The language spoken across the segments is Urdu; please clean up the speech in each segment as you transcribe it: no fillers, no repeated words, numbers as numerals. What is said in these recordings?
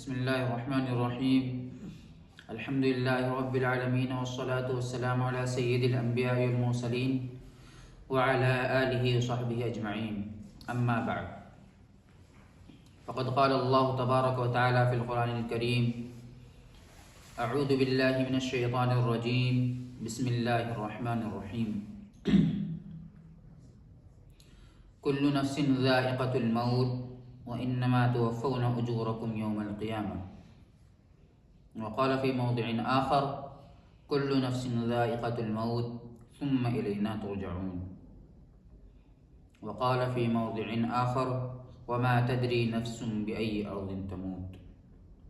بسم الله الرحمن الرحيم الحمد لله رب العالمين والصلاة والسلام على سيد الأنبياء والمرسلين وعلى آله وصحبه أجمعين أما بعد فقد قال الله تبارك وتعالى في القرآن الكريم أعوذ بالله من الشيطان الرجيم بسم الله الرحمن الرحيم كل نفس ذائقة الموت وإنما توفون أجوركم يوم القيامة وقال في موضع آخر كل نفس ذائقة الموت ثم إلينا ترجعون وقال في موضع آخر وما تدري نفس بأي أرض تموت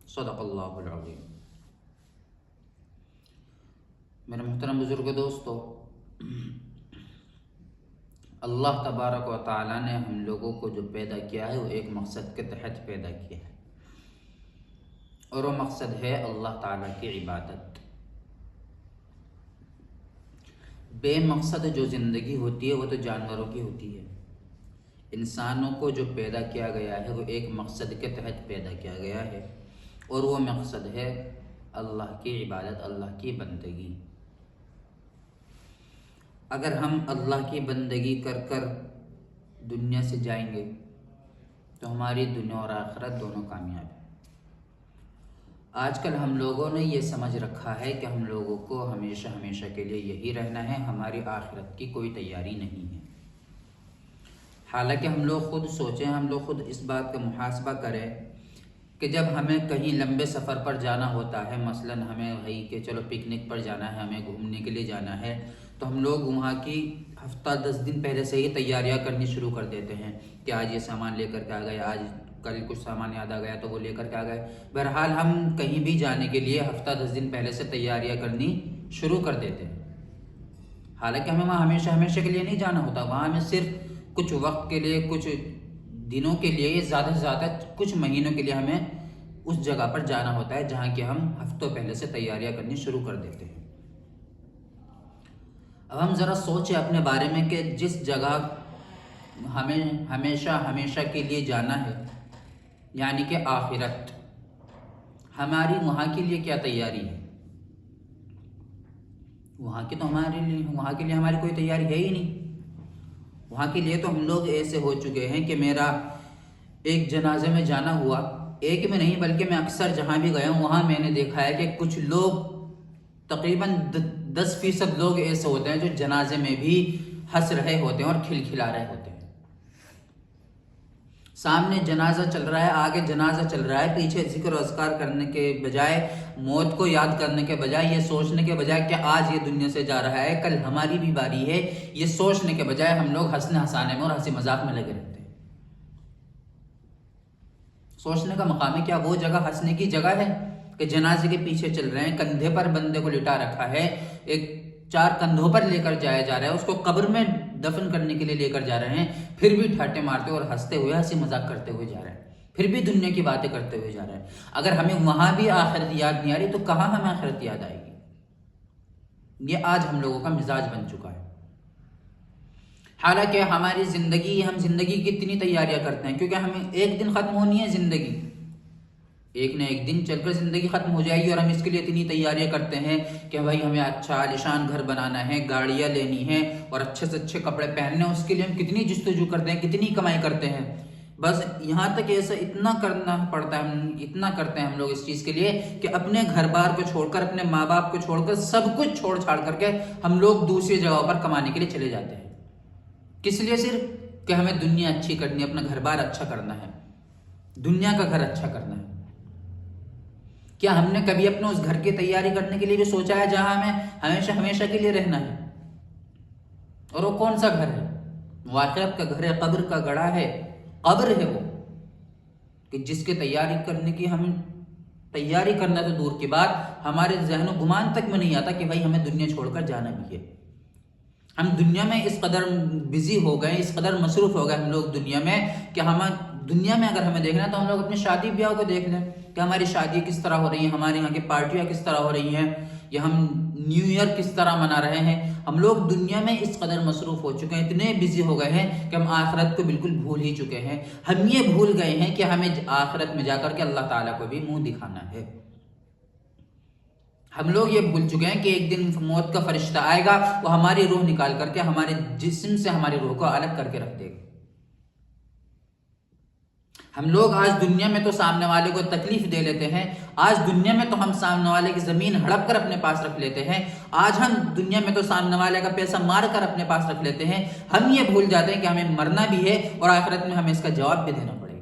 صدق الله العظيم. میرے محترم بزرگ دوستو، اللہ تبارک و تعالیٰ نے ہم لوگوں کو جو پیدا کیا ہے وہ ایک مقصد کے تحت پیدا کیا ہے، اور وہ مقصد ہے اللہ تعالیٰ کی عبادت. بے مقصد جو زندگی ہوتی ہے وہ تو جانوروں کی ہوتی ہے. انسانوں کو جو پیدا کیا گیا ہے وہ ایک مقصد کے تحت پیدا کیا گیا ہے، اور وہ مقصد ہے اللہ کی عبادت، اللہ کی بندگی. اگر ہم اللہ کی بندگی کر کر دنیا سے جائیں گے تو ہماری دنیا اور آخرت دونوں کامیاب ہیں. آج کل ہم لوگوں نے یہ سمجھ رکھا ہے کہ ہم لوگوں کو ہمیشہ ہمیشہ کے لیے یہی رہنا ہے، ہماری آخرت کی کوئی تیاری نہیں ہے. حالانکہ ہم لوگ خود سوچیں، ہم لوگ خود اس بات کا محاسبہ کریں کہ جب ہمیں کہیں لمبے سفر پر جانا ہوتا ہے، مثلاً ہمیں بھائی کہ چلو پکنک پر جانا ہے، ہمیں گھومنے کے لیے جانا ہے، تو ہم لوگ وہاں کی ہفتہ 10 دن پہلے سے ہی تیاریاں کرنی شروع کر دیتے ہیں کہ آج یہ سامان لے کر کے آ گئے، آج کل کچھ سامان یاد آ گیا تو وہ لے کر کے آ گئے. بہرحال ہم کہیں بھی جانے کے لیے ہفتہ 10 دن پہلے سے تیاریاں کرنی شروع کر دیتے ہیں. حالانکہ ہمیں وہاں ہمیشہ ہمیشہ کے لیے نہیں جانا ہوتا، وہاں ہمیں صرف کچھ وقت کے لیے، کچھ دنوں کے لیے، زیادہ سے زیادہ کچھ مہینوں کے لیے ہمیں اس جگہ پر جانا ہوتا ہے جہاں کہ ہم ہفتوں پہلے سے تیاریاں کرنی شروع کر دیتے ہیں. اب ہم ذرا سوچیں اپنے بارے میں کہ جس جگہ ہمیں ہمیشہ ہمیشہ کے لیے جانا ہے، یعنی کہ آخرت، ہماری وہاں کے لیے کیا تیاری ہے؟ وہاں کے لیے ہماری کوئی تیاری ہے ہی نہیں. وہاں کے لیے تو ہم لوگ ایسے ہو چکے ہیں کہ میرا ایک جنازے میں جانا ہوا، ایک میں نہیں بلکہ میں اکثر جہاں بھی گیا ہوں وہاں میں نے دیکھا ہے کہ کچھ لوگ تقریباً 10% لوگ ایسے ہوتے ہیں جو جنازے میں بھی ہنس رہے ہوتے ہیں اور کھلکھلا رہے ہوتے ہیں. سامنے جنازہ چل رہا ہے، آگے جنازہ چل رہا ہے، پیچھے ذکر و اذکار کرنے کے بجائے، موت کو یاد کرنے کے بجائے، یہ سوچنے کے بجائے کہ آج یہ دنیا سے جا رہا ہے، کل ہماری بھی باری ہے، یہ سوچنے کے بجائے ہم لوگ ہنسنے ہنسانے میں اور ہنسی مذاق میں لگے رہتے ہیں. سوچنے کا مقام ہے کیا وہ جگہ ہنسنے کی جگہ ہے کہ جنازے کے پیچھے چل رہے ہیں، کندھے پر بندے کو لٹا رکھا ہے، ایک 4 کندھوں پر لے کر جایا جا رہا ہے، اس کو قبر میں دفن کرنے کے لیے لے کر جا رہے ہیں، پھر بھی ٹھاٹے مارتے اور ہنستے ہوئے، ہنسی مذاق کرتے ہوئے جا رہے ہیں، پھر بھی دنیا کی باتیں کرتے ہوئے جا رہے ہیں. اگر ہمیں وہاں بھی آخرت یاد نہیں آ رہی تو کہاں ہمیں آخرت یاد آئے گی؟ یہ آج ہم لوگوں کا مزاج بن چکا ہے. حالانکہ ہماری زندگی، ہم زندگی کی اتنی تیاریاں کرتے ہیں کیونکہ ہمیں ایک دن ختم ہونی ہے زندگی، ایک نہ ایک دن چل کر زندگی ختم ہو جائے گی، اور ہم اس کے لیے اتنی تیاریاں کرتے ہیں کہ بھائی ہمیں اچھا عالیشان گھر بنانا ہے، گاڑیاں لینی ہیں اور اچھے سے اچھے کپڑے پہننے ہیں. اس کے لیے ہم کتنی جستجو کرتے ہیں، کتنی کمائی کرتے ہیں. بس یہاں تک ایسا اتنا کرنا پڑتا ہے، اتنا کرتے ہیں ہم لوگ اس چیز کے لیے کہ اپنے گھر بار کو چھوڑ کر، اپنے ماں باپ کو چھوڑ کر، سب کچھ چھوڑ چھاڑ کر کے ہم لوگ دوسری جگہوں پر کمانے کے لیے چلے جاتے ہیں. کس لیے؟ صرف کہ ہمیں دنیا اچھی کرنی ہے، اپنا گھر بار اچھا کرنا ہے، دنیا کا گھر اچھا کرنا ہے. کیا ہم نے کبھی اپنے اس گھر کی تیاری کرنے کے لیے بھی سوچا ہے جہاں ہمیں ہمیشہ ہمیشہ کے لیے رہنا ہے؟ اور وہ کون سا گھر ہے؟ وہ آخرت کا گھر ہے، قبر کا گڑھا ہے، قبر ہے وہ کہ جس کی تیاری کرنے کی ہمیں تیاری کرنا تو دور کی بات، ہمارے ذہن و گمان تک میں نہیں آتا کہ بھائی ہمیں دنیا چھوڑ کر جانا بھی ہے. ہم دنیا میں اس قدر بزی ہو گئے، اس قدر مصروف ہو گئے ہم لوگ دنیا میں کہ ہم دنیا میں اگر ہمیں دیکھنا ہے تو ہم لوگ اپنی شادی بیاہ کو دیکھ لیں کہ ہماری شادی کس طرح ہو رہی ہیں، ہمارے یہاں کی پارٹیاں کس طرح ہو رہی ہیں، یا ہم نیو ایئر کس طرح منا رہے ہیں. ہم لوگ دنیا میں اس قدر مصروف ہو چکے ہیں، اتنے بزی ہو گئے ہیں کہ ہم آخرت کو بالکل بھول ہی چکے ہیں. ہم یہ بھول گئے ہیں کہ ہمیں آخرت میں جا کر کے اللہ تعالیٰ کو بھی منہ دکھانا ہے. ہم لوگ یہ بھول چکے ہیں کہ ایک دن موت کا فرشتہ آئے گا، وہ ہماری روح نکال کر کے ہمارے جسم سے ہماری روح کو الگ کر کے رکھ دے گا. ہم لوگ آج دنیا میں تو سامنے والے کو تکلیف دے لیتے ہیں، آج دنیا میں تو ہم سامنے والے کی زمین ہڑپ کر اپنے پاس رکھ لیتے ہیں، آج ہم دنیا میں تو سامنے والے کا پیسہ مار کر اپنے پاس رکھ لیتے ہیں. ہم یہ بھول جاتے ہیں کہ ہمیں مرنا بھی ہے اور آخرت میں ہمیں اس کا جواب بھی دینا پڑے گا.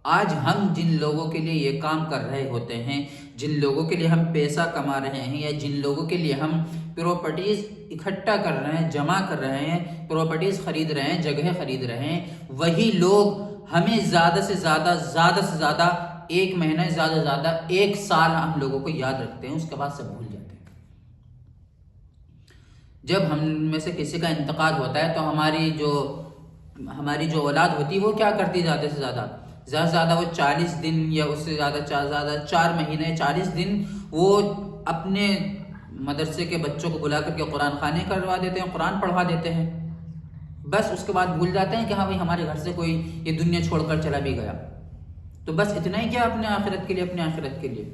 آج ہم جن لوگوں کے لیے یہ کام کر رہے ہوتے ہیں، جن لوگوں کے لیے ہم پیسہ کما رہے ہیں، یا جن لوگوں کے لیے ہم پراپرٹیز اکٹھا کر رہے ہیں، جمع کر رہے ہیں، پراپرٹیز خرید رہے ہیں، جگہیں خرید رہے ہیں، وہی لوگ ہمیں زیادہ سے زیادہ ایک مہینہ، زیادہ سے زیادہ ایک سال ہم لوگوں کو یاد رکھتے ہیں، اس کے بعد سب بھول جاتے ہیں. جب ہم میں سے کسی کا انتقال ہوتا ہے تو ہماری جو اولاد ہوتی ہے وہ کیا کرتی زیادہ سے زیادہ وہ 40 دن یا اس سے زیادہ 4 مہینے 40 دن وہ اپنے مدرسے کے بچوں کو بلا کر کے قرآن خوانی کروا دیتے ہیں، قرآن پڑھوا دیتے ہیں. بس اس کے بعد بھول جاتے ہیں کہ ہاں بھائی ہمارے گھر سے کوئی یہ دنیا چھوڑ کر چلا بھی گیا. تو بس اتنا ہی کیا اپنے آخرت کے لیے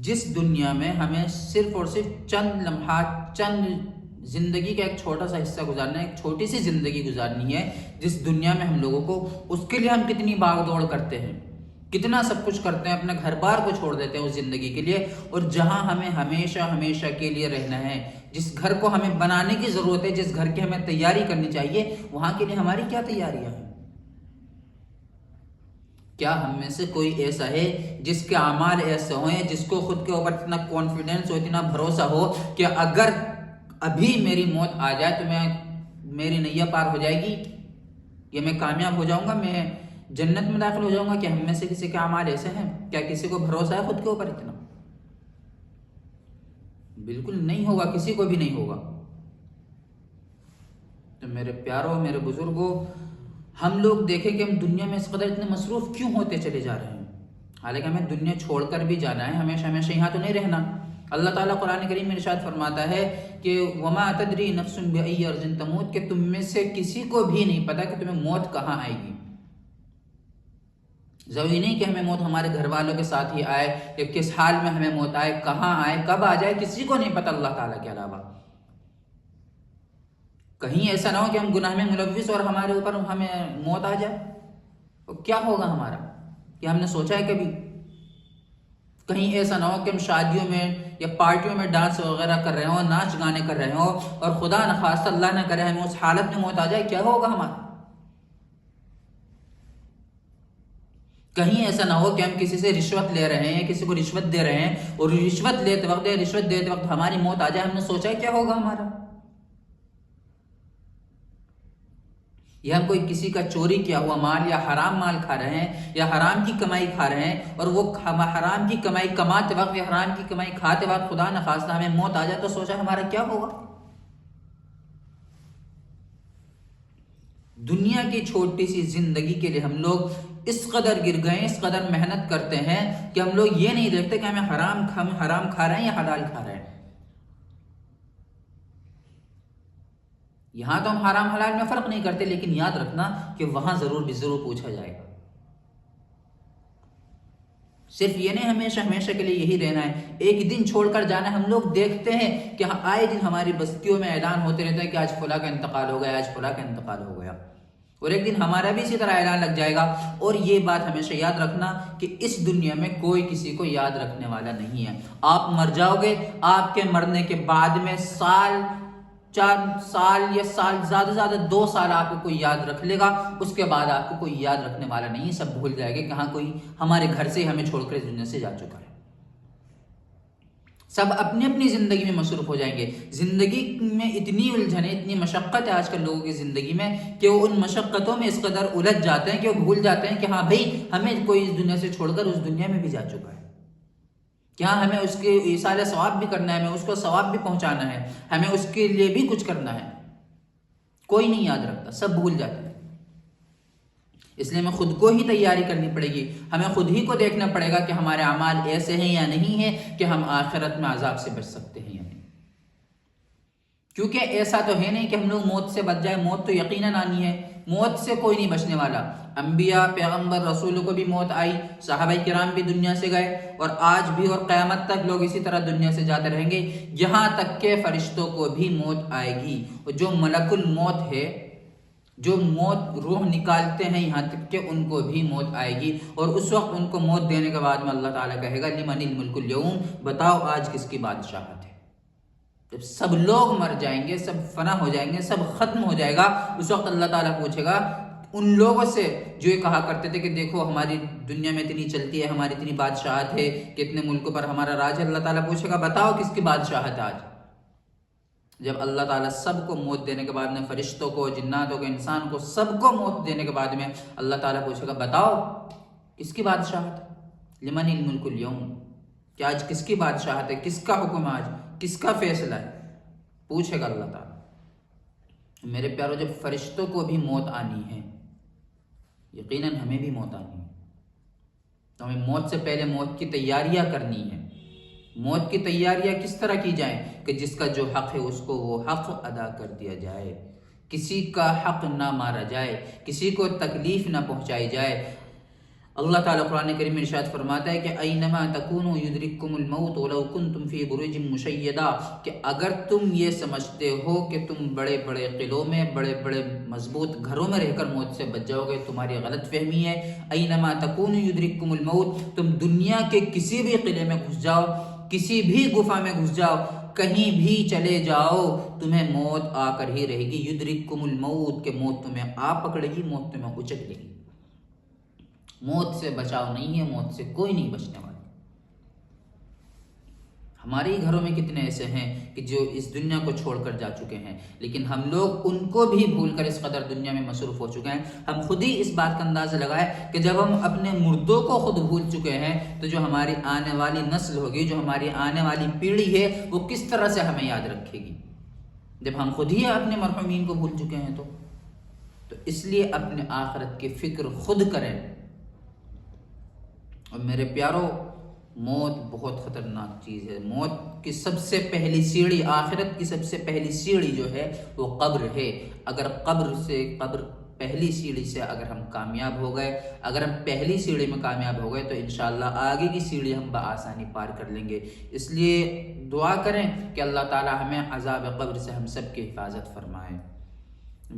جس دنیا میں ہمیں صرف اور صرف چند لمحات، چند زندگی کا ایک چھوٹا سا حصہ گزارنا ہے، ایک چھوٹی سی زندگی گزارنی ہے، جس دنیا میں ہم لوگوں کو، اس کے لیے ہم کتنی بھاگ دوڑ کرتے ہیں، کتنا سب کچھ کرتے ہیں، اپنے گھر بار کو چھوڑ دیتے ہیں اس زندگی کے لیے. اور جہاں ہمیں ہمیشہ کے لیے رہنا ہے، جس گھر کو ہمیں بنانے کی ضرورت ہے، جس گھر کی ہمیں تیاری کرنی چاہیے، وہاں کے لیے ہماری کیا تیاریاں ہیں؟ کیا ہم میں سے کوئی ایسا ہے جس کے اعمال ایسے ہوئے، جس کو خود کے اوپر اتنا کانفیڈنس ہو، اتنا بھروسہ ہو کہ اگر ابھی میری موت آ جائے تو میری نیا پار ہو جائے گی، یا میں کامیاب ہو جاؤں گا، میں جنت میں داخل ہو جاؤں گا؟ کہ ہم میں سے کسی کے اعمال ایسے ہیں؟ کیا کسی کو بھروسہ ہے خود کے اوپر اتنا؟ بالکل نہیں ہوگا، کسی کو بھی نہیں ہوگا. تو میرے پیاروں، میرے بزرگوں، ہم لوگ دیکھیں کہ ہم دنیا میں اس قدر اتنے مصروف کیوں ہوتے چلے جا رہے ہیں، حالانکہ ہمیں دنیا چھوڑ کر بھی جانا ہے، ہمیشہ یہاں تو نہیں رہنا. اللہ تعالیٰ قرآن کریم میں ارشاد فرماتا ہے کہ وَمَا تَدْرِي نَفْسٌ بِأَيِّ أَرْضٍ تَمُوتُ، کہ تم میں سے کسی کو بھی نہیں پتا کہ تمہیں موت کہاں آئے گی. ضروری نہیں کہ ہمیں موت ہمارے گھر والوں کے ساتھ ہی آئے، یا کس حال میں ہمیں موت آئے، کہاں آئے، کب آ جائے، کسی کو نہیں پتا اللہ تعالیٰ کے علاوہ. کہیں ایسا نہ ہو کہ ہم گناہ میں ملوث اور ہمارے اوپر ہمیں موت آ جائے، تو کیا ہوگا ہمارا؟ کہ ہم نے سوچا ہے کبھی؟ کہیں ایسا نہ ہو کہ ہم شادیوں میں یا پارٹیوں میں ڈانس وغیرہ کر رہے ہوں، ناچ گانے کر رہے ہوں، اور خدا نخواستہ اللہ نہ کرے ہمیں اس حالت میں موت آ جائے، کیا ہوگا ہمارا؟ کہیں ایسا نہ ہو کہ ہم کسی سے رشوت لے رہے ہیں، کسی کو رشوت دے رہے ہیں، اور رشوت دیتے وقت ہماری موت آ جائے، ہم نے سوچا ہے کیا ہوگا ہمارا؟ یا ہم کوئی کسی کا چوری کیا ہوا مال یا حرام مال کھا رہے ہیں، یا حرام کی کمائی کھا رہے ہیں، اور وہ حرام کی کمائی کماتے وقت یا حرام کی کمائی کھاتے وقت خدا نخواستہ ہمیں موت آ جائے، تو سوچا ہمارا کیا ہوگا؟ دنیا کی چھوٹی سی زندگی کے لیے ہم لوگ اس قدر گر گئے، اس قدر محنت کرتے ہیں کہ ہم لوگ یہ نہیں دیکھتے کہ ہم حرام کھا رہے ہیں یا حلال کھا رہے ہیں. یہاں تو ہم حرام حلال میں فرق نہیں کرتے، لیکن یاد رکھنا کہ وہاں ضرور پوچھا جائے گا. صرف یہ نہیں ہمیشہ کے لیے یہی رہنا ہے، ایک دن چھوڑ کر جانا ہے. ہم لوگ دیکھتے ہیں کہ آئے دن ہماری بستیوں میں اعلان ہوتے رہتا ہے کہ آج فلاں کا انتقال ہو گیا، آج فلاں کا انتقال ہو گیا، اور ایک دن ہمارا بھی اسی طرح اعلان لگ جائے گا. اور یہ بات ہمیشہ یاد رکھنا کہ اس دنیا میں کوئی کسی کو یاد رکھنے والا نہیں ہے. آپ مر جاؤ گے، آپ کے مرنے کے بعد میں 4 سال یا زیادہ سے زیادہ 2 سال آپ کو کوئی یاد رکھ لے گا، اس کے بعد آپ کو کوئی یاد رکھنے والا نہیں. سب بھول جائے گا کہ ہاں کوئی ہمارے گھر سے ہمیں چھوڑ کر اس دنیا سے جا چکا ہے. سب اپنی زندگی میں مصروف ہو جائیں گے. زندگی میں اتنی الجھنیں، اتنی مشقت ہے آج کل لوگوں کی زندگی میں کہ وہ ان مشقتوں میں اس قدر الجھ جاتے ہیں کہ وہ بھول جاتے ہیں کہ ہاں بھائی ہمیں کوئی اس دنیا سے چھوڑ کر اس دنیا میں بھی جا چکا ہے. کیا ہمیں اس کے ایصال ثواب بھی کرنا ہے، ہمیں اس کو ثواب بھی پہنچانا ہے، ہمیں اس کے لیے بھی کچھ کرنا ہے. کوئی نہیں یاد رکھتا، سب بھول جاتے ہیں. اس لیے ہمیں خود کو ہی تیاری کرنی پڑے گی، ہمیں خود ہی کو دیکھنا پڑے گا کہ ہمارے اعمال ایسے ہیں یا نہیں ہیں کہ ہم آخرت میں عذاب سے بچ سکتے ہیں یا نہیں۔ کیونکہ ایسا تو ہے نہیں کہ ہم لوگ موت سے بچ جائیں، موت تو یقیناً آنی ہے، موت سے کوئی نہیں بچنے والا۔ انبیاء، پیغمبر، رسولوں کو بھی موت آئی، صحابہ کرام بھی دنیا سے گئے، اور آج بھی اور قیامت تک لوگ اسی طرح دنیا سے جاتے رہیں گے، یہاں تک کہ فرشتوں کو بھی موت آئے گی۔ اور جو ملک الموت ہے، جو موت روح نکالتے ہیں، یہاں تک کہ ان کو بھی موت آئے گی، اور اس وقت ان کو موت دینے کے بعد میں اللہ تعالیٰ کہے گا لمن الملک اليوم، بتاؤ آج کس کی بادشاہت ہے۔ جب سب لوگ مر جائیں گے، سب فنا ہو جائیں گے، سب ختم ہو جائے گا، اس وقت اللہ تعالیٰ پوچھے گا ان لوگوں سے جو یہ کہا کرتے تھے کہ دیکھو ہماری دنیا میں اتنی چلتی ہے، ہماری اتنی بادشاہت ہے، کتنے ملکوں پر ہمارا راج ہے، اللہ تعالیٰ پوچھے گا بتاؤ کس کی بادشاہت ہے آج۔ جب اللہ تعالیٰ سب کو موت دینے کے بعد میں، فرشتوں کو، جناتوں کو، انسان کو، سب کو موت دینے کے بعد میں اللہ تعالیٰ پوچھے گا بتاؤ کس کی بادشاہت ہے، لمن الملک اليوم، کہ آج کس کی بادشاہت ہے، کس کا حکم ہے، آج کس کا فیصلہ ہے، پوچھے گا اللہ تعالیٰ۔ میرے پیارو، جب فرشتوں کو بھی موت آنی ہے، یقیناً ہمیں بھی موت آنی ہے، تو ہمیں موت سے پہلے موت کی تیاریاں کرنی ہے۔ موت کی تیاریاں کس طرح کی جائیں کہ جس کا جو حق ہے اس کو وہ حق ادا کر دیا جائے، کسی کا حق نہ مارا جائے، کسی کو تکلیف نہ پہنچائی جائے۔ اللہ تعالیٰ قرآن کریم میں ارشاد فرماتا ہے کہ اینما تکونوا یدرککم الموت ولو کنتم فی بروج مشیدہ، کہ اگر تم یہ سمجھتے ہو کہ تم بڑے بڑے قلعوں میں، بڑے بڑے مضبوط گھروں میں رہ کر موت سے بچ جاؤ گے، تمہاری غلط فہمی ہے۔ اینما تکونوا یدرککم الموت، تم دنیا کے کسی بھی قلعے میں گھس جاؤ، کسی بھی گفا میں گھس جاؤ، کہیں بھی چلے جاؤ، تمہیں موت آ کر ہی رہے گی۔ یدرککم الموت، کہ موت تمہیں آ پکڑے گی، موت تمہیں اچک لے گی۔ موت سے بچاؤ نہیں ہے، موت سے کوئی نہیں بچنے والا۔ ہمارے ہی گھروں میں کتنے ایسے ہیں کہ جو اس دنیا کو چھوڑ کر جا چکے ہیں، لیکن ہم لوگ ان کو بھی بھول کر اس قدر دنیا میں مصروف ہو چکے ہیں۔ ہم خود ہی اس بات کا اندازہ لگائے کہ جب ہم اپنے مردوں کو خود بھول چکے ہیں تو جو ہماری آنے والی نسل ہوگی، جو ہماری آنے والی پیڑھی ہے، وہ کس طرح سے ہمیں یاد رکھے گی، جب ہم خود ہی اپنے مرحومین کو بھول چکے ہیں۔ تو اس لیے اپنے آخرت کی فکر خود کریں۔ اور میرے پیارو، موت بہت خطرناک چیز ہے۔ موت کی سب سے پہلی سیڑھی، آخرت کی سب سے پہلی سیڑھی جو ہے وہ قبر ہے۔ اگر قبر پہلی سیڑھی سے اگر ہم کامیاب ہو گئے، اگر ہم پہلی سیڑھی میں کامیاب ہو گئے تو انشاءاللہ آگے کی سیڑھی ہم بآسانی پار کر لیں گے۔ اس لیے دعا کریں کہ اللہ تعالی ہمیں عذاب قبر سے ہم سب کی حفاظت فرمائے۔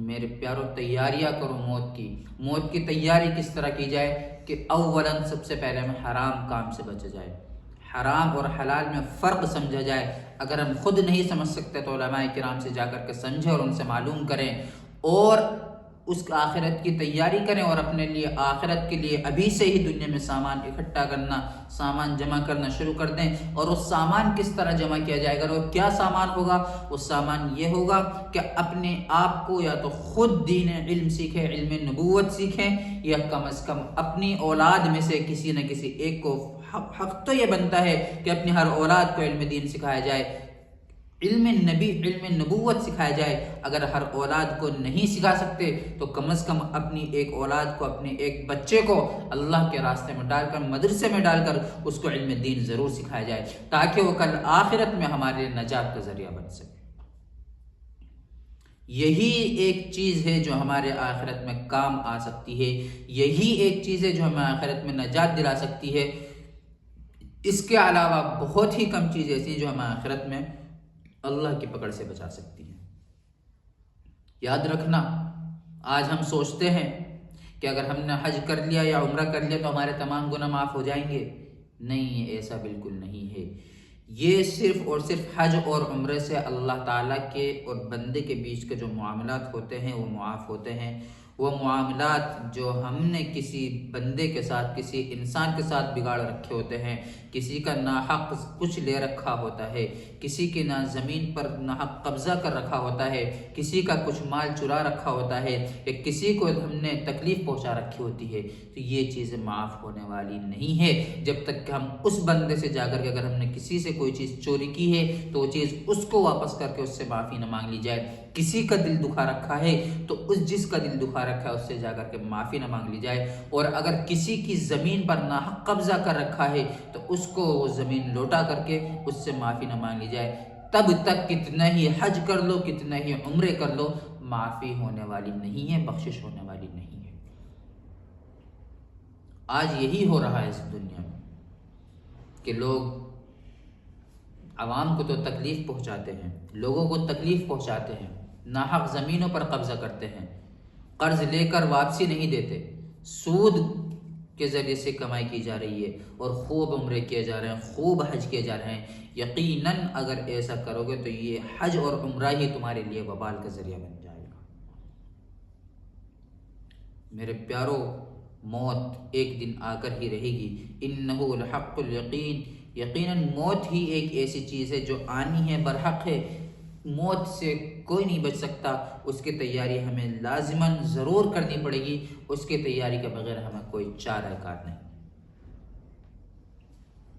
میرے پیارو، تیاریاں کرو موت کی۔ موت کی تیاری کس طرح کی جائے کہ اولاً سب سے پہلے ہمیں حرام کام سے بچا جائے، حرام اور حلال میں فرق سمجھا جائے۔ اگر ہم خود نہیں سمجھ سکتے تو علماء کرام سے جا کر کے سمجھیں اور ان سے معلوم کریں، اور اس آخرت کی تیاری کریں، اور اپنے لیے آخرت کے لیے ابھی سے ہی دنیا میں سامان اکٹھا کرنا، سامان جمع کرنا شروع کر دیں۔ اور وہ سامان کس طرح جمع کیا جائے گا، اور کیا سامان ہوگا؟ وہ سامان یہ ہوگا کہ اپنے آپ کو یا تو خود دین علم سیکھیں، علم نبوت سیکھیں، یا کم از کم اپنی اولاد میں سے کسی نہ کسی ایک کو، حق تو یہ بنتا ہے کہ اپنی ہر اولاد کو علم دین سکھایا جائے، علم نبوت سکھایا جائے۔ اگر ہر اولاد کو نہیں سکھا سکتے تو کم از کم اپنی ایک اولاد کو، اپنے ایک بچے کو اللہ کے راستے میں ڈال کر، مدرسے میں ڈال کر اس کو علم دین ضرور سکھایا جائے، تاکہ وہ کل آخرت میں ہمارے نجات کا ذریعہ بن سکے۔ یہی ایک چیز ہے جو ہمارے آخرت میں کام آ سکتی ہے، یہی ایک چیز ہے جو ہمیں آخرت میں نجات دلا سکتی ہے۔ اس کے علاوہ بہت ہی کم چیز ایسی ہیں جو ہمیں آخرت میں اللہ کی پکڑ سے بچا سکتی ہیں۔ یاد رکھنا، آج ہم سوچتے ہیں کہ اگر ہم نے حج کر لیا یا عمرہ کر لیا تو ہمارے تمام گناہ معاف ہو جائیں گے۔ نہیں، ایسا بالکل نہیں ہے۔ یہ صرف اور صرف حج اور عمرے سے اللہ تعالیٰ کے اور بندے کے بیچ کے جو معاملات ہوتے ہیں وہ معاف ہوتے ہیں۔ وہ معاملات جو ہم نے کسی بندے کے ساتھ، کسی انسان کے ساتھ بگاڑ رکھے ہوتے ہیں، کسی کا ناحق کچھ لے رکھا ہوتا ہے، کسی کی نہ زمین پر ناحق قبضہ کر رکھا ہوتا ہے، کسی کا کچھ مال چرا رکھا ہوتا ہے، یا کسی کو ہم نے تکلیف پہنچا رکھی ہوتی ہے، تو یہ چیزیں معاف ہونے والی نہیں ہے جب تک کہ ہم اس بندے سے جا کر کے، اگر ہم نے کسی سے کوئی چیز چوری کی ہے تو وہ چیز اس کو واپس کر کے اس سے معافی نہ مانگ لی جائے۔ کسی کا دل دکھا رکھا ہے تو جس کا دل دکھا رکھا ہے اس سے جا کر کے معافی نہ مانگ لی جائے، اور اگر کسی کی زمین پر ناحق قبضہ کر رکھا ہے تو اس کو وہ زمین لوٹا کر کے اس سے معافی نہ مانگ لی جائے، تب تک کتنا ہی حج کر لو، کتنا ہی عمرے کر لو، معافی ہونے والی نہیں ہے، بخشش ہونے والی نہیں ہے۔ آج یہی ہو رہا ہے اس دنیا میں کہ لوگ عوام کو تو تکلیف پہنچاتے ہیں، لوگوں کو تکلیف پہنچاتے ہیں، ناحق زمینوں پر قبضہ کرتے ہیں، قرض لے کر واپسی نہیں دیتے، سود کے ذریعے سے کمائی کی جا رہی ہے، اور خوب عمرے کیے جا رہے ہیں، خوب حج کیے جا رہے ہیں۔ یقیناً اگر ایسا کرو گے تو یہ حج اور عمرہ ہی تمہارے لیے وبال کا ذریعہ بن جائے گا۔ میرے پیارو، موت ایک دن آ کر ہی رہے گی، انہو لحق الیقین، یقیناً موت ہی ایک ایسی چیز ہے جو آنی ہے، برحق ہے، موت سے کوئی نہیں بچ سکتا، اس کی تیاری ہمیں لازماً ضرور کرنی پڑے گی، اس کی تیاری کے بغیر ہمیں کوئی چارہ کار نہیں۔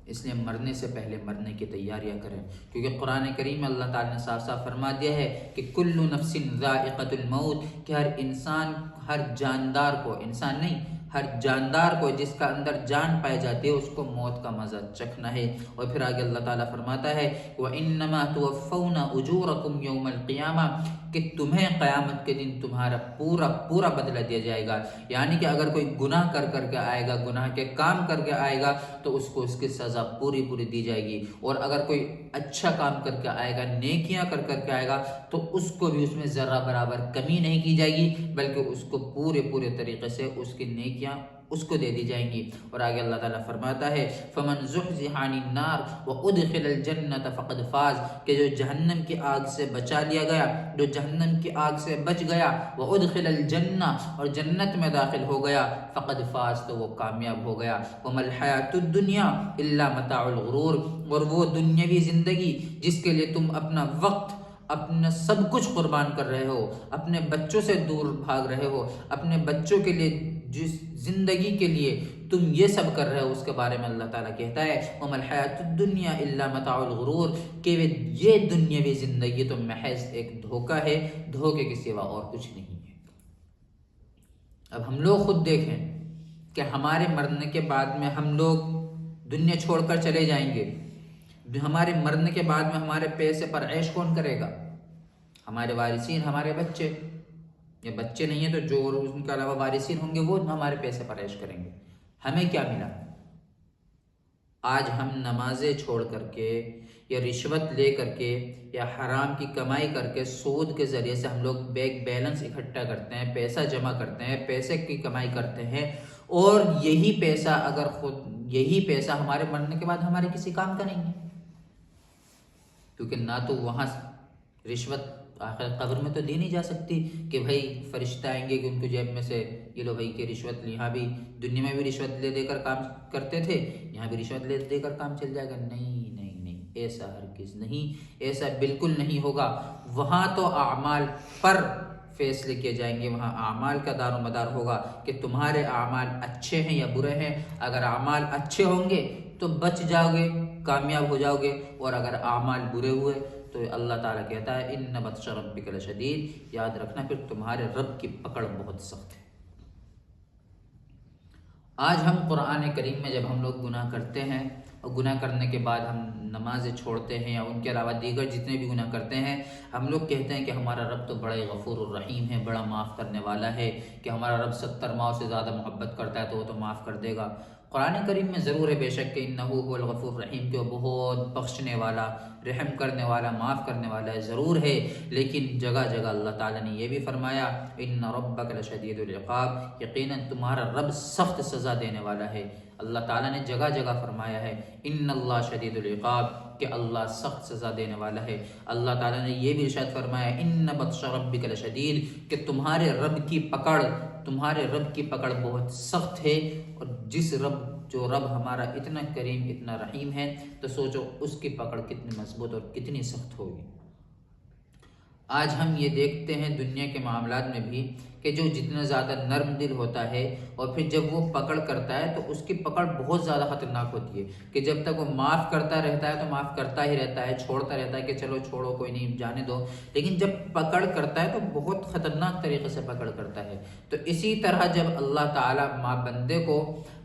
اس لیے مرنے سے پہلے مرنے کی تیاریاں کریں، کیونکہ قرآن کریم میں اللہ تعالیٰ نے صاف صاف فرما دیا ہے کہ کل نفس ذائقۃ الموت، کہ ہر انسان، ہر جاندار کو، انسان نہیں، ہر جاندار کو جس کا اندر جان پائی جاتی ہے اس کو موت کا مزہ چکھنا ہے۔ اور پھر آگے اللہ تعالیٰ فرماتا ہے وَإِنَّمَا تُوَفَّوْنَ أُجُورَكُمْ يَوْمَ الْقِيَامَةِ، کہ تمہیں قیامت کے دن تمہارا پورا بدلہ دیا جائے گا۔ یعنی کہ اگر کوئی گناہ کر کے آئے گا، گناہ کے کام کر کے آئے گا تو اس کو اس کی سزا پوری دی جائے گی، اور اگر کوئی اچھا کام کر کے آئے گا، نیکیاں کر کے آئے گا تو اس کو بھی اس میں ذرہ برابر کمی نہیں کی جائے گی، بلکہ اس کو پورے طریقے سے اس کی نیکیاں اس کو دے دی جائیں گی۔ اور آگے اللہ تعالیٰ فرماتا ہے فَمَنْ زُحْزِحَ عَنِ النَّارِ وَأُدْخِلَ الْجَنَّةَ فَقَدْ فَازَ، کہ جو جہنم کی آگ سے بچا لیا گیا، جو جہنم کی آگ سے بچ گیا، وَأُدْخِلَ الْجَنَّةَ، اور جنت میں داخل ہو گیا، فَقَدْ فَاز، تو وہ کامیاب ہو گیا۔ وَمَا الْحَيَاةُ الدُّنْيَا إِلَّا مَتَاعُ الْغُرُورِ، اور وہ دنیاوی زندگی جس کے لیے تم اپنا وقت، اپنا سب کچھ قربان کر رہے ہو، اپنے بچوں سے دور بھاگ رہے ہو، اپنے بچوں کے لیے جس زندگی کے لیے تم یہ سب کر رہے ہو، اس کے بارے میں اللہ تعالیٰ کہتا ہے وَمَا الْحَيَاةُ الدُّنْيَا إِلَّا مَتَاعُ الْغُرُورِ، کہ یہ دنیاوی زندگی تو محض ایک دھوکہ ہے، دھوکے کے سوا اور کچھ نہیں ہے۔ اب ہم لوگ خود دیکھیں کہ ہمارے مرنے کے بعد میں ہم لوگ دنیا چھوڑ کر چلے جائیں گے، ہمارے مرنے کے بعد میں ہمارے پیسے پر عیش کون کرے گا؟ ہمارے وارثین، ہمارے بچے، یا بچے نہیں ہیں تو جو ان کے علاوہ وارثین ہوں گے وہ ہمارے پیسے پر عیش کریں گے۔ ہمیں کیا ملا؟ آج ہم نمازیں چھوڑ کر کے، یا رشوت لے کر کے، یا حرام کی کمائی کر کے، سود کے ذریعے سے ہم لوگ بیک بیلنس اکٹھا کرتے ہیں، پیسہ جمع کرتے ہیں، پیسے کی کمائی کرتے ہیں، اور یہی پیسہ ہمارے مرنے کے بعد ہمارے کسی کام کا نہیں ہے، کیونکہ نہ تو وہاں رشوت آخر قبر میں تو دی نہیں جا سکتی کہ بھائی فرشتہ آئیں گے کہ ان کو جیب میں سے یہ لو بھائی کہ رشوت، یہاں بھی دنیا میں بھی رشوت لے کر کام کرتے تھے، یہاں بھی رشوت لے کر کام چل جائے گا۔ نہیں، ایسا ہرگز نہیں، ایسا بالکل نہیں ہوگا۔ وہاں تو اعمال پر فیصلے کیے جائیں گے، وہاں اعمال کا دار و مدار ہوگا کہ تمہارے اعمال اچھے ہیں یا برے ہیں۔ اگر اعمال اچھے ہوں گے تو بچ جاؤ گے، کامیاب ہو جاؤ گے، اور اگر اعمال برے ہوئے تو اللہ تعالیٰ کہتا ہے ان بطش ربک لشدید، یاد رکھنا پھر تمہارے رب کی پکڑ بہت سخت ہے۔ آج ہم قرآن کریم میں جب ہم لوگ گناہ کرتے ہیں، اور گناہ کرنے کے بعد ہم نمازیں چھوڑتے ہیں، یا ان کے علاوہ دیگر جتنے بھی گناہ کرتے ہیں، ہم لوگ کہتے ہیں کہ ہمارا رب تو بڑا غفور الرحیم ہے، بڑا معاف کرنے والا ہے، کہ ہمارا رب 70 ماؤں سے زیادہ محبت کرتا ہے تو وہ تو معاف کر دے گا۔ قرآن کریم میں ضرور ہے بے شک کہ انہ هو الغفور الرحیم، کہ وہ بہت بخشنے والا، رحم کرنے والا، معاف کرنے والا ہے، ضرور ہے، لیکن جگہ جگہ اللہ تعالیٰ نے یہ بھی فرمایا ان ربک لشدید العقاب، یقیناً تمہارا رب سخت سزا دینے والا ہے۔ اللہ تعالیٰ نے جگہ جگہ فرمایا ہے ان اللہ شدید العقاب، کہ اللہ سخت سزا دینے والا ہے۔ اللہ تعالیٰ نے یہ بھی ارشاد فرمایا ان بطش ربک لشدید، کہ تمہارے رب کی پکڑ بہت سخت ہے، اور جو رب ہمارا اتنا کریم، اتنا رحیم ہے، تو سوچو اس کی پکڑ کتنی مضبوط اور کتنی سخت ہوگی۔ آج ہم یہ دیکھتے ہیں دنیا کے معاملات میں بھی کہ جو جتنا زیادہ نرم دل ہوتا ہے اور پھر جب وہ پکڑ کرتا ہے تو اس کی پکڑ بہت زیادہ خطرناک ہوتی ہے، کہ جب تک وہ معاف کرتا رہتا ہے تو معاف کرتا ہی رہتا ہے، چھوڑتا رہتا ہے کہ چلو چھوڑو کوئی نہیں جانے دو، لیکن جب پکڑ کرتا ہے تو بہت خطرناک طریقے سے پکڑ کرتا ہے۔ تو اسی طرح جب اللہ تعالیٰ بندے کو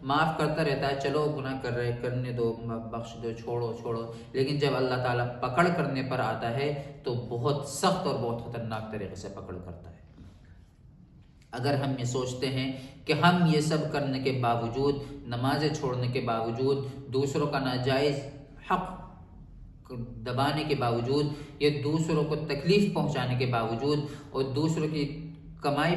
معاف کرتا رہتا ہے، چلو گناہ کر رہے کرنے دو، بخش دو، چھوڑو، لیکن جب اللہ تعالیٰ پکڑ کرنے پر آتا ہے تو بہت سخت اور بہت خطرناک طریقے سے پکڑ کرتا ہے۔ اگر ہم یہ سوچتے ہیں کہ ہم یہ سب کرنے کے باوجود، نمازیں چھوڑنے کے باوجود، دوسروں کا ناجائز حق دبانے کے باوجود، یا دوسروں کو تکلیف پہنچانے کے باوجود، اور دوسروں کی کمائی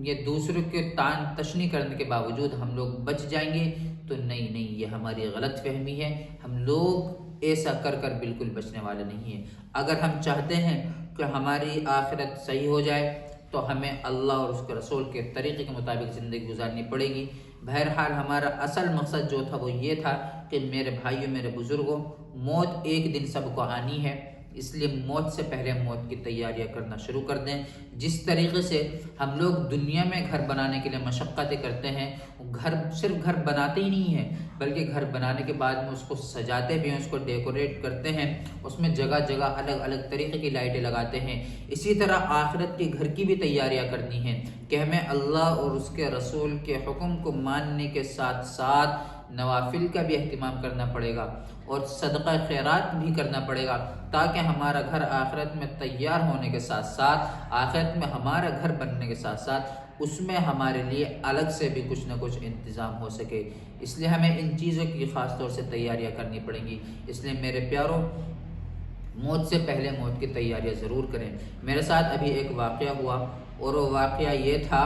یا دوسروں کے تان تشنی کرنے کے باوجود ہم لوگ بچ جائیں گے، تو نہیں، یہ ہماری غلط فہمی ہے۔ ہم لوگ ایسا کر بالکل بچنے والے نہیں ہیں۔ اگر ہم چاہتے ہیں کہ ہماری آخرت صحیح ہو جائے تو ہمیں اللہ اور اس کے رسول کے طریقے کے مطابق زندگی گزارنی پڑے گی۔ بہرحال ہمارا اصل مقصد جو تھا وہ یہ تھا کہ میرے بھائیوں، میرے بزرگوں، موت ایک دن سب کو آنی ہے، اس لیے موت سے پہلے موت کی تیاریاں کرنا شروع کر دیں۔ جس طریقے سے ہم لوگ دنیا میں گھر بنانے کے لیے مشقتیں کرتے ہیں، صرف گھر بناتے ہی نہیں ہیں بلکہ گھر بنانے کے بعد میں اس کو سجاتے بھی ہیں، اس کو ڈیکوریٹ کرتے ہیں، اس میں جگہ جگہ الگ الگ طریقے کی لائٹیں لگاتے ہیں۔ اسی طرح آخرت کے گھر کی بھی تیاریاں کرنی ہیں کہ ہمیں اللہ اور اس کے رسول کے حکم کو ماننے کے ساتھ ساتھ نوافل کا بھی اہتمام کرنا پڑے گا اور صدقہ خیرات بھی کرنا پڑے گا، تاکہ ہمارا گھر آخرت میں تیار ہونے کے ساتھ ساتھ، آخرت میں ہمارا گھر بننے کے ساتھ ساتھ اس میں ہمارے لیے الگ سے بھی کچھ نہ کچھ انتظام ہو سکے۔ اس لیے ہمیں ان چیزوں کی خاص طور سے تیاریاں کرنی پڑیں گی۔ اس لیے میرے پیاروں، موت سے پہلے موت کی تیاریاں ضرور کریں۔ میرے ساتھ ابھی ایک واقعہ ہوا، اور وہ واقعہ یہ تھا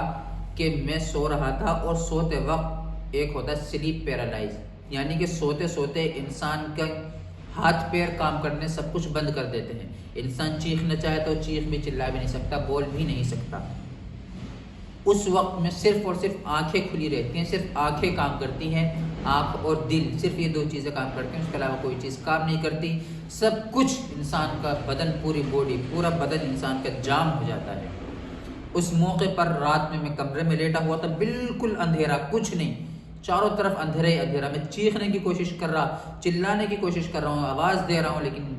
کہ میں سو رہا تھا، اور سوتے وقت ایک ہوتا ہے سلیپ پیرالائز، یعنی کہ سوتے سوتے انسان کا ہاتھ پیر کام کرنے سب کچھ بند کر دیتے ہیں۔ انسان چیخنا چاہے تو چیخ بھی چلا بھی نہیں سکتا، بول بھی نہیں سکتا۔ اس وقت میں صرف اور صرف آنکھیں کھلی رہتی ہیں، صرف آنکھیں کام کرتی ہیں، آنکھ اور دل، صرف یہ دو چیزیں کام کرتی ہیں، اس کے علاوہ کوئی چیز کام نہیں کرتی۔ سب کچھ انسان کا بدن، پوری باڈی، پورا بدن انسان کا جام ہو جاتا ہے۔ اس موقع پر رات میں کمرے میں لیٹا ہوا تھا، بالکل اندھیرا، کچھ نہیں، چاروں طرف اندھیرا ہی اندھیرا۔ میں چیخنے کی کوشش کر رہا، چلانے کی کوشش کر رہا ہوں، آواز دے رہا ہوں، لیکن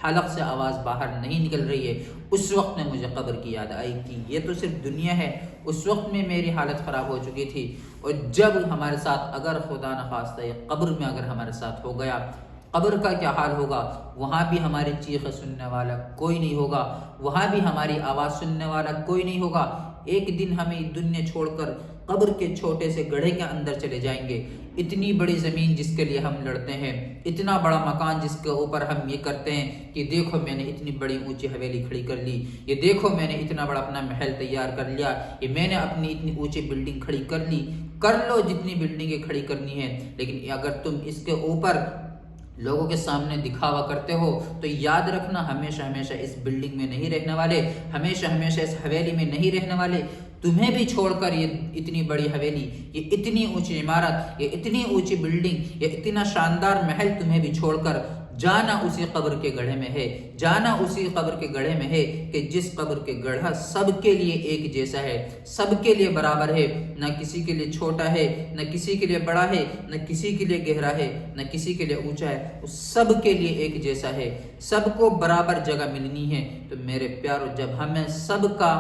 حلق سے آواز باہر نہیں نکل رہی ہے۔ اس وقت میں مجھے قبر کی یاد آئی کہ یہ تو صرف دنیا ہے۔ اس وقت میں میری حالت خراب ہو چکی تھی، اور جب ہمارے ساتھ اگر خدا نخواستہ یہ قبر میں اگر ہمارے ساتھ ہو گیا، قبر کا کیا حال ہوگا؟ وہاں بھی ہماری چیخ سننے والا کوئی نہیں ہوگا، وہاں بھی ہماری آواز سننے والا کوئی نہیں ہوگا۔ ایک دن ہمیں دنیا چھوڑ کر قبر کے چھوٹے سے گڑھے کے اندر چلے جائیں گے۔ اتنی بڑی زمین جس کے لیے ہم لڑتے ہیں، اتنا بڑا مکان جس کے اوپر ہم یہ کرتے ہیں کہ دیکھو میں نے اتنی بڑی اونچی حویلی کھڑی کر لی، یہ دیکھو میں نے اتنا بڑا اپنا محل تیار کر لیا، یہ میں نے اپنی اتنی اونچی بلڈنگ کھڑی کر لی۔ کر لو جتنی بلڈنگیں کھڑی کرنی ہے، لیکن اگر تم اس کے اوپر لوگوں کے سامنے دکھاوا کرتے ہو تو یاد رکھنا ہمیشہ ہمیشہ اس بلڈنگ میں نہیں رہنے والے، ہمیشہ ہمیشہ اس حویلی میں نہیں رہنے والے۔ تمہیں بھی چھوڑ کر یہ اتنی بڑی حویلی، یہ اتنی اونچی عمارت، یہ اتنی اونچی بلڈنگ، یہ اتنا شاندار محل تمہیں بھی چھوڑ کر جانا اسی قبر کے گڑھے میں ہے، جانا اسی قبر کے گڑھے میں ہے کہ جس قبر کے گڑھا سب کے لیے ایک جیسا ہے، سب کے لیے برابر ہے، نہ کسی کے لیے چھوٹا ہے، نہ کسی کے لیے بڑا ہے، نہ کسی کے لیے گہرا ہے، نہ کسی کے لیے اونچا ہے، وہ سب کے لیے ایک جیسا ہے، سب کو برابر جگہ ملنی ہے۔ تو میرے پیارو، جب ہمیں سب کا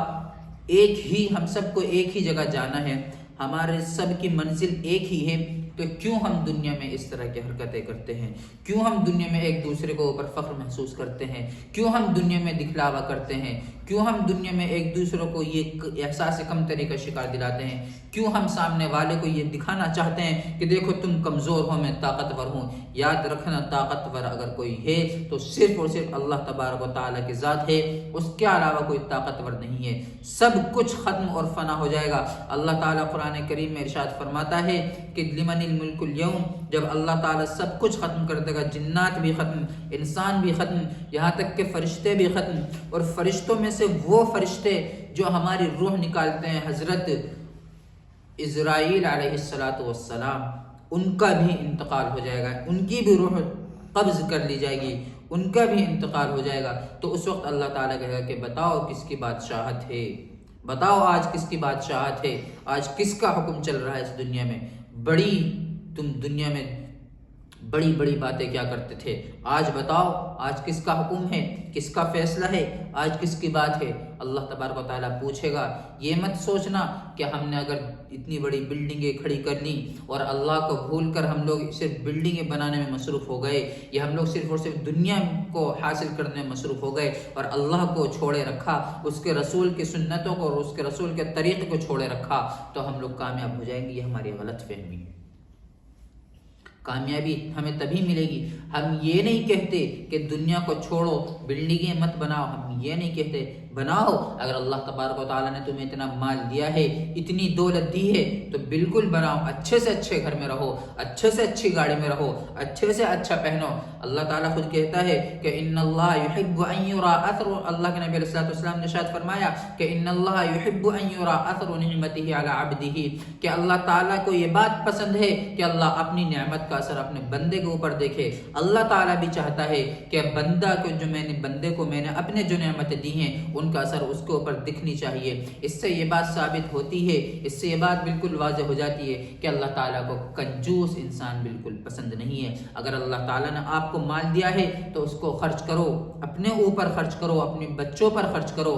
ہم سب کو ایک ہی جگہ جانا ہے، ہمارے سب کی منزل ایک ہی ہے، تو کیوں ہم دنیا میں اس طرح کی حرکتیں کرتے ہیں؟ کیوں ہم دنیا میں ایک دوسرے کو اوپر فخر محسوس کرتے ہیں؟ کیوں ہم دنیا میں دکھلاوا کرتے ہیں؟ کیوں ہم دنیا میں ایک دوسرے کو یہ احساس کمتری کا شکار دلاتے ہیں؟ کیوں ہم سامنے والے کو یہ دکھانا چاہتے ہیں کہ دیکھو تم کمزور ہو، میں طاقتور ہوں؟ یاد رکھنا، طاقتور اگر کوئی ہے تو صرف اور صرف اللہ تبارک و تعالیٰ کی ذات ہے، اس کے علاوہ کوئی طاقتور نہیں ہے۔ سب کچھ ختم اور فنا ہو جائے گا۔ اللہ تعالیٰ قرآن کریم میں ارشاد فرماتا ہے کہ لمن الملک اليوم، جب اللہ تعالیٰ سب کچھ ختم کر دے گا، جنات بھی ختم، انسان بھی ختم، یہاں تک کہ فرشتے بھی ختم، اور فرشتوں میں سے وہ فرشتے جو ہماری روح نکالتے ہیں، حضرت اسرائیل علیہ السلام، ان کا بھی انتقال ہو جائے گا، ان کی بھی روح قبض کر لی جائے گی، ان کا بھی انتقال ہو جائے گا۔ تو اس وقت اللہ تعالیٰ کہے گا کہ بتاؤ کس کی بادشاہت ہے؟ بتاؤ آج کس کی بادشاہت ہے، آج کس کا حکم چل رہا ہے اس دنیا میں؟ تم دنیا میں بڑی بڑی باتیں کیا کرتے تھے، آج بتاؤ آج کس کا حکم ہے، کس کا فیصلہ ہے، آج کس کی بات ہے؟ اللہ تبارک و تعالیٰ پوچھے گا۔ یہ مت سوچنا کہ ہم نے اگر اتنی بڑی بلڈنگیں کھڑی کر لی اور اللہ کو بھول کر ہم لوگ صرف بلڈنگیں بنانے میں مصروف ہو گئے، یا ہم لوگ صرف اور صرف دنیا کو حاصل کرنے میں مصروف ہو گئے اور اللہ کو چھوڑے رکھا، اس کے رسول کی سنتوں کو اور اس کے رسول کے طریقے کو چھوڑے رکھا، تو ہم لوگ کامیاب ہو جائیں گے۔ یہ ہماری غلط فہمی ہے۔ کامیابی ہمیں تبھی ملے گی، ہم یہ نہیں کہتے کہ دنیا کو چھوڑو، بلڈنگیں مت بناؤ، ہم یہ نہیں کہتے بناؤ۔ اگر اللہ تبارک و تعالیٰ نے تمہیں اتنا مال دیا ہے، اتنی دولت دی ہے، تو بالکل بناؤ، اچھے سے اچھے گھر میں رہو، اچھے سے اچھی گاڑی میں رہو، اچھے سے اچھا پہنو۔ اللہ تعالیٰ خود کہتا ہے کہ ان اللہ یحب ان یرا اثر، اللہ کے نبی علیہ السلام نے ارشاد فرمایا کہ ان اللہ یحب ان یرا اثر نعمتہ علی عبدہ، کہ اللہ تعالیٰ کو یہ بات پسند ہے کہ اللہ اپنی نعمت کا اثر اپنے بندے کے اوپر دیکھے۔ اللہ تعالیٰ بھی چاہتا ہے کہ بندہ کو بندے کو میں نے اپنے جو نعمتیں دی ہیں ان کا اثر اس کے اوپر دکھنی چاہیے۔ اس سے یہ بات ثابت ہوتی ہے، اس سے یہ بات بالکل واضح ہو جاتی ہے کہ اللہ تعالیٰ کو کنجوس انسان بالکل پسند نہیں ہے۔ اگر اللہ تعالیٰ نے آپ کو مال دیا ہے تو اس کو خرچ کرو، اپنے اوپر خرچ کرو، اپنے بچوں پر خرچ کرو،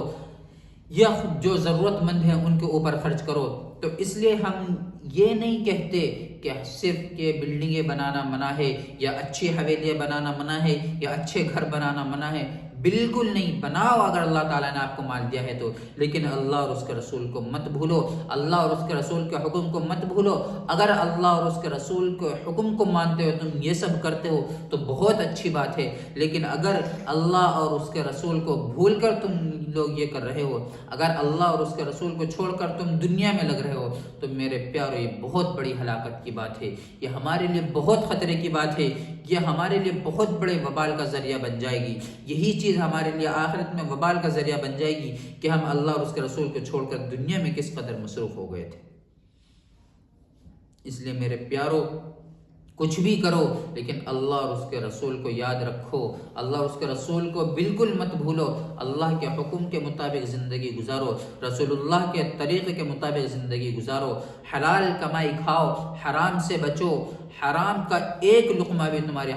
یا جو ضرورت مند ہیں ان کے اوپر خرچ کرو۔ تو اس لیے ہم یہ نہیں کہتے کہ صرف کہ بلڈنگیں بنانا منع ہے، یا اچھی حویلیاں بنانا منع ہے، یا اچھے گھر بنانا منع ہے۔ بالکل نہیں، بناؤ اگر اللہ تعالیٰ نے آپ کو مال دیا ہے تو، لیکن اللہ اور اس کے رسول کو مت بھولو، اللہ اور اس کے رسول کے حکم کو مت بھولو۔ اگر اللہ اور اس کے رسول کے حکم کو مانتے ہو، تم یہ سب کرتے ہو تو بہت اچھی بات ہے، لیکن اگر اللہ اور اس کے رسول کو بھول کر تم لوگ یہ کر رہے ہو، اگر اللہ اور اس کے رسول کو چھوڑ کر تم دنیا میں لگ رہے ہو، تو میرے پیارو یہ بہت بڑی ہلاکت کی بات ہے، یہ ہمارے لیے بہت خطرے کی بات ہے، یہ ہمارے لیے بہت بڑے وبال کا ذریعہ بن جائے گی۔ یہی چیز ہمارے لیے آخرت میں وبال کا ذریعہ بن جائے گی کہ ہم اللہ اور اس کے رسول کو چھوڑ کر دنیا میں کس قدر مصروف ہو گئے تھے۔ اس لیے میرے پیارو، کچھ بھی کرو لیکن اللہ اور اس کے رسول کو یاد رکھو، اللہ اور اس کے رسول کو بالکل مت بھولو، اللہ کے حکم کے مطابق زندگی گزارو، رسول اللہ کے طریقے کے مطابق زندگی گزارو، حلال کمائی کھاؤ، حرام سے بچو، حرام کا ایک لقمہ بھی تمہارے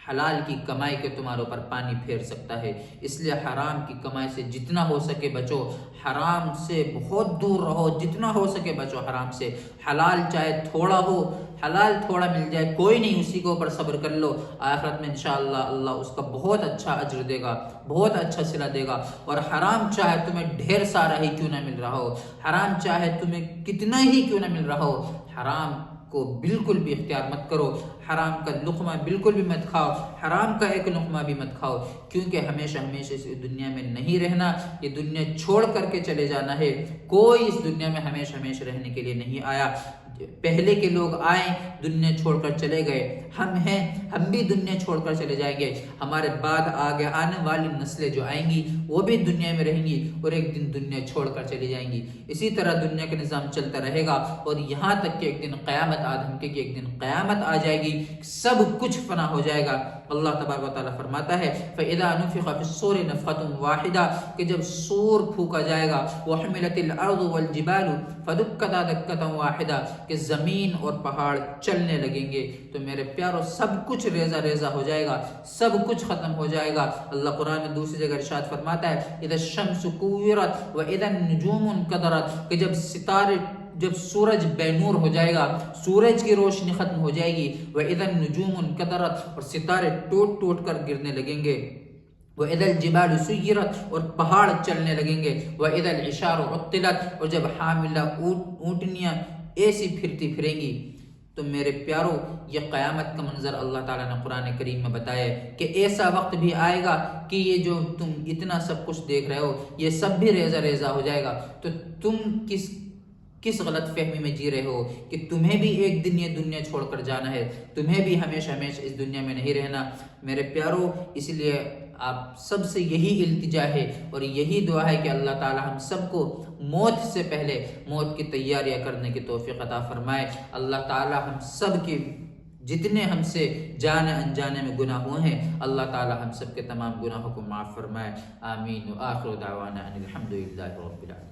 حلال کی کمائی کے تمہارے اوپر پانی پھیر سکتا ہے۔ اس لیے حرام کی کمائی سے جتنا ہو سکے بچو، حرام سے بہت دور رہو، جتنا ہو سکے بچو حرام سے۔ حلال چاہے تھوڑا ہو، حلال تھوڑا مل جائے کوئی نہیں، اسی کے اوپر صبر کر لو، آخرت میں انشاءاللہ اللہ اس کا بہت اچھا اجر دے گا، بہت اچھا صلہ دے گا۔ اور حرام چاہے تمہیں ڈھیر سارا ہی کیوں نہ مل رہا ہو، حرام چاہے تمہیں کتنا ہی کیوں نہ مل رہا ہو، حرام کو بالکل بھی اختیار مت کرو، حرام کا لقمہ بالکل بھی مت کھاؤ، حرام کا ایک لقمہ بھی مت کھاؤ، کیونکہ ہمیشہ اس دنیا میں نہیں رہنا، یہ دنیا چھوڑ کر کے چلے جانا ہے۔ کوئی اس دنیا میں ہمیشہ رہنے کے لیے نہیں آیا۔ پہلے کے لوگ آئے، دنیا چھوڑ کر چلے گئے، ہم ہیں، ہم بھی دنیا چھوڑ کر چلے جائیں گے، ہمارے بعد آگے آنے والی نسلیں جو آئیں گی وہ بھی دنیا میں رہیں گی اور ایک دن دنیا چھوڑ کر چلی جائیں گی۔ اسی طرح دنیا کا نظام چلتا رہے گا اور یہاں تک کہ ایک دن قیامت آدم کے ایک دن قیامت آ جائے گی، سب کچھ فنا ہو جائے گا۔ اللہ تبارک و تعالیٰ فرماتا ہے فَإِذَا نُفِخَ فِي الصُّورِ نَفْخَةٌ وَاحِدَةٌ، کہ جب سور پھونکا جائے گا، وَحُمِلَتِ الْأَرْضُ وَالْجِبَالُ فَدُكَّتَا دَكَّةً وَاحِدَةً، کہ زمین اور پہاڑ چلنے لگیں گے۔ تو میرے پیارو سب کچھ ریزہ ریزہ ہو جائے گا، سب کچھ ختم ہو جائے گا۔ اللہ قرآن میں دوسری جگہ ارشاد فرماتا ہے اِذَا الشَّمْسُ كُوِّرَتْ وَإِذَا النُّجُومُ انكَدَرَتْ، کہ جب سورج بے نور ہو جائے گا، سورج کی روشنی ختم ہو جائے گی، وَإِذَا النُّجُومُ انكَدَرَتْ، اور ستارے ٹوٹ ٹوٹ کر گرنے لگیں گے، وَإِذَا الْجِبَالُ سُيِّرَتْ، اور پہاڑ چلنے لگیں گے، وَإِذَا الْعِشَارُ عُطِّلَتْ، اور جب حاملہ اونٹنیاں ایسی پھرتی پھریں گی۔ تو میرے پیارو یہ قیامت کا منظر اللہ تعالیٰ نے قرآن کریم میں بتایا ہے کہ ایسا وقت بھی آئے گا کہ یہ جو تم اتنا سب کچھ دیکھ رہے ہو یہ سب بھی ریزہ ریزہ ہو جائے گا۔ تو تم کس غلط فہمی میں جی رہے ہو کہ تمہیں بھی ایک دن یہ دنیا چھوڑ کر جانا ہے، تمہیں بھی ہمیشہ اس دنیا میں نہیں رہنا۔ میرے پیارو اس لیے آپ سب سے یہی التجا ہے اور یہی دعا ہے کہ اللہ تعالیٰ ہم سب کو موت سے پہلے موت کی تیاریاں کرنے کی توفیق عطا فرمائے۔ اللہ تعالیٰ ہم سب کی جتنے ہم سے جانے انجانے میں گناہ ہوئے ہیں اللہ تعالی ہم سب کے تمام گناہوں کو معاف فرمائے، آمین۔ وآخر دعوانا ان الحمد للہ رب العالمین۔